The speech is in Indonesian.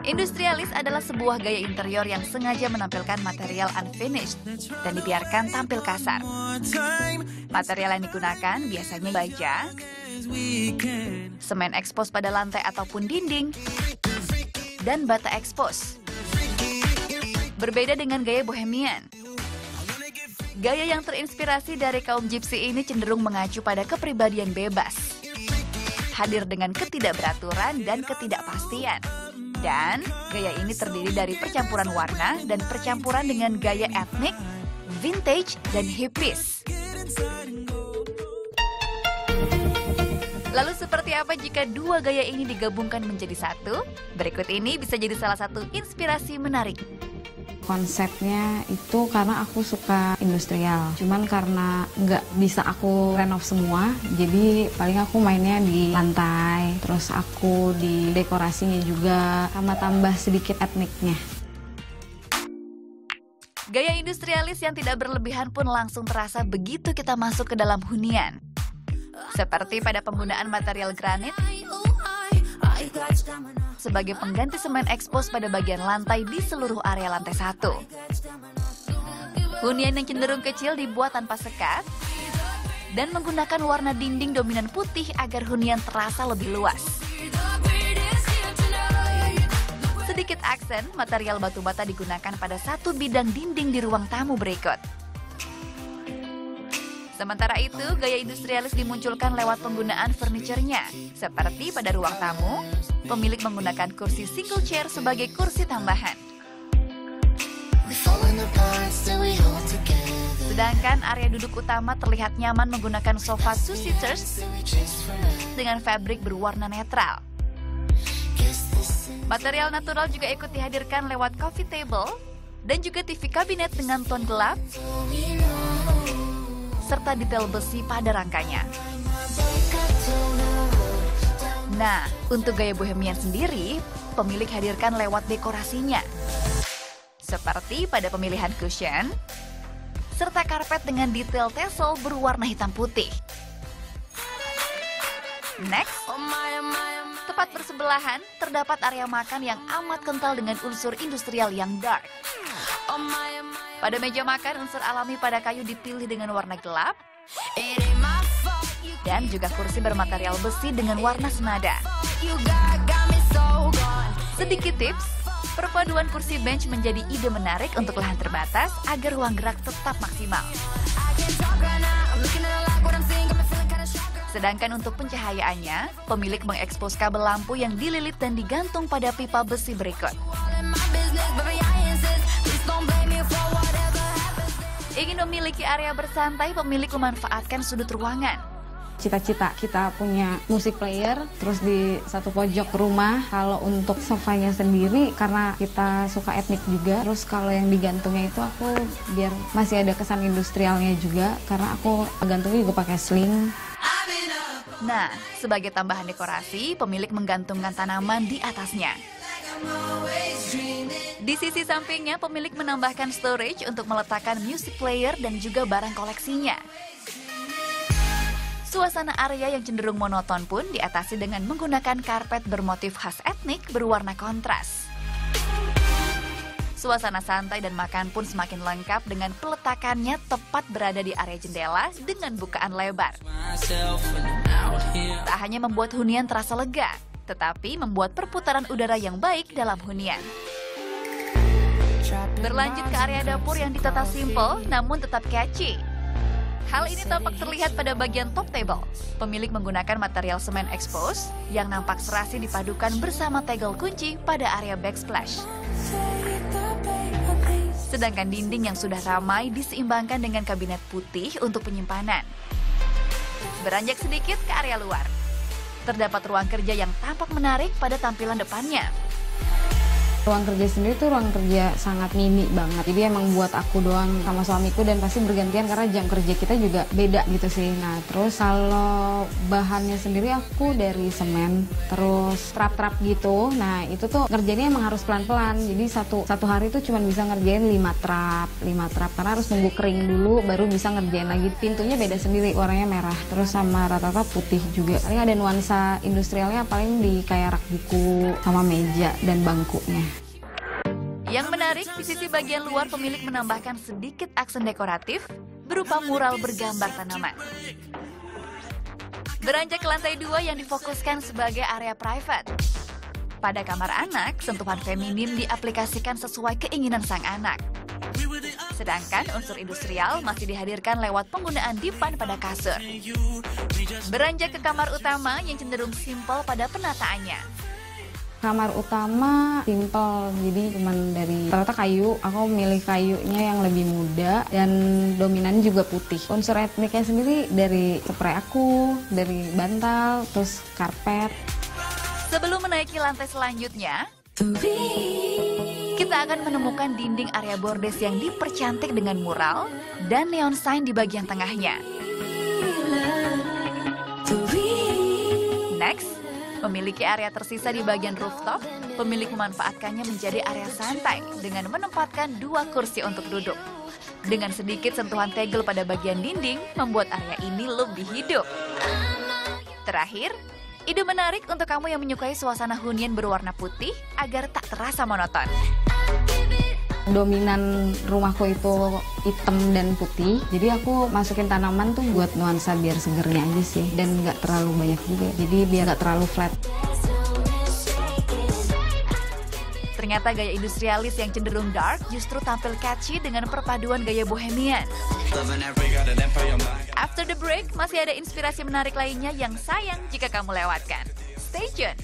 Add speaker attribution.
Speaker 1: Industrialis adalah sebuah gaya interior yang sengaja menampilkan material unfinished dan dibiarkan tampil kasar. Material yang digunakan biasanya baja, semen ekspos pada lantai ataupun dinding, dan bata ekspos. Berbeda dengan gaya bohemian. Gaya yang terinspirasi dari kaum gypsy ini cenderung mengacu pada kepribadian bebas. Hadir dengan ketidakberaturan dan ketidakpastian. Dan gaya ini terdiri dari percampuran warna dan percampuran dengan gaya etnik, vintage, dan hippies. Lalu seperti apa jika dua gaya ini digabungkan menjadi satu? Berikut ini bisa jadi salah satu inspirasi menarik.
Speaker 2: Konsepnya itu karena aku suka industrial, cuman karena nggak bisa aku renov semua, jadi paling aku mainnya di lantai, terus aku di dekorasinya juga, sama tambah sedikit etniknya.
Speaker 1: Gaya industrialis yang tidak berlebihan pun langsung terasa begitu kita masuk ke dalam hunian. Seperti pada penggunaan material granit sebagai pengganti semen ekspos pada bagian lantai di seluruh area lantai 1. Hunian yang cenderung kecil dibuat tanpa sekat dan menggunakan warna dinding dominan putih agar hunian terasa lebih luas. Sedikit aksen, material batu bata digunakan pada satu bidang dinding di ruang tamu berikut. Sementara itu, gaya industrialis dimunculkan lewat penggunaan furniturnya. Seperti pada ruang tamu, pemilik menggunakan kursi single chair sebagai kursi tambahan. Sedangkan area duduk utama terlihat nyaman menggunakan sofa two-seaters dengan fabric berwarna netral. Material natural juga ikut dihadirkan lewat coffee table dan juga TV kabinet dengan ton gelap serta detail besi pada rangkanya. Nah, untuk gaya bohemian sendiri, pemilik hadirkan lewat dekorasinya. Seperti pada pemilihan cushion, serta karpet dengan detail tassel berwarna hitam putih. Next, tepat bersebelahan, terdapat area makan yang amat kental dengan unsur industrial yang dark. Pada meja makan, unsur alami pada kayu dipilih dengan warna gelap, dan juga kursi bermaterial besi dengan warna senada. Sedikit tips, perpaduan kursi bench menjadi ide menarik untuk lahan terbatas agar ruang gerak tetap maksimal. Sedangkan untuk pencahayaannya, pemilik mengekspos kabel lampu yang dililit dan digantung pada pipa besi berikut. Ingin memiliki area bersantai, pemilik memanfaatkan sudut ruangan.
Speaker 2: Cita-cita kita punya musik player, terus di satu pojok rumah. Kalau untuk sofanya sendiri, karena kita suka etnik juga, terus kalau yang digantungnya itu aku biar masih ada kesan industrialnya juga, karena aku gantungnya juga pakai sling.
Speaker 1: Nah, sebagai tambahan dekorasi, pemilik menggantungkan tanaman di atasnya. Di sisi sampingnya, pemilik menambahkan storage untuk meletakkan music player dan juga barang koleksinya. Suasana area yang cenderung monoton pun diatasi dengan menggunakan karpet bermotif khas etnik berwarna kontras. Suasana santai dan makan pun semakin lengkap dengan peletakannya tepat berada di area jendela dengan bukaan lebar. Tak hanya membuat hunian terasa lega, tetapi membuat perputaran udara yang baik dalam hunian. Berlanjut ke area dapur yang ditata simple namun tetap catchy. Hal ini tampak terlihat pada bagian top table. Pemilik menggunakan material semen expose yang nampak serasi dipadukan bersama tegel kunci pada area backsplash. Sedangkan dinding yang sudah ramai diseimbangkan dengan kabinet putih untuk penyimpanan. Beranjak sedikit ke area luar. Terdapat ruang kerja yang tampak menarik pada tampilan depannya.
Speaker 2: Ruang kerja sendiri tuh ruang kerja sangat mini banget. Jadi emang buat aku doang sama suamiku dan pasti bergantian karena jam kerja kita juga beda gitu sih. Nah terus kalau bahannya sendiri aku dari semen, terus trap-trap gitu. Nah itu tuh ngerjainnya emang harus pelan-pelan. Jadi satu hari tuh cuma bisa ngerjain 5 trap karena harus nunggu kering dulu baru bisa ngerjain lagi. Pintunya beda sendiri, warnanya merah. Terus sama rata-rata putih juga. Paling ada nuansa industrialnya paling di kayak rak buku sama meja dan bangkunya.
Speaker 1: Yang menarik, di sisi bagian luar pemilik menambahkan sedikit aksen dekoratif berupa mural bergambar tanaman. Beranjak ke lantai 2 yang difokuskan sebagai area private. Pada kamar anak, sentuhan feminim diaplikasikan sesuai keinginan sang anak. Sedangkan unsur industrial masih dihadirkan lewat penggunaan dipan pada kasur. Beranjak ke kamar utama yang cenderung simpel pada penataannya.
Speaker 2: Kamar utama simple, jadi cuman dari rata kayu. Aku milih kayunya yang lebih muda dan dominan juga putih. Unsur etniknya sendiri dari spray aku, dari bantal, terus karpet.
Speaker 1: Sebelum menaiki lantai selanjutnya, kita akan menemukan dinding area bordes yang dipercantik dengan mural dan neon sign di bagian tengahnya. Next, memiliki area tersisa di bagian rooftop, pemilik memanfaatkannya menjadi area santai dengan menempatkan 2 kursi untuk duduk. Dengan sedikit sentuhan tegel pada bagian dinding, membuat area ini lebih hidup. Terakhir, ide menarik untuk kamu yang menyukai suasana hunian berwarna putih agar tak terasa monoton.
Speaker 2: Dominan rumahku itu hitam dan putih, jadi aku masukin tanaman tuh buat nuansa biar segernya aja sih, dan nggak terlalu banyak juga, jadi biar nggak terlalu flat.
Speaker 1: Ternyata gaya industrialis yang cenderung dark justru tampil catchy dengan perpaduan gaya bohemian. After the break, masih ada inspirasi menarik lainnya yang sayang jika kamu lewatkan. Stay tuned!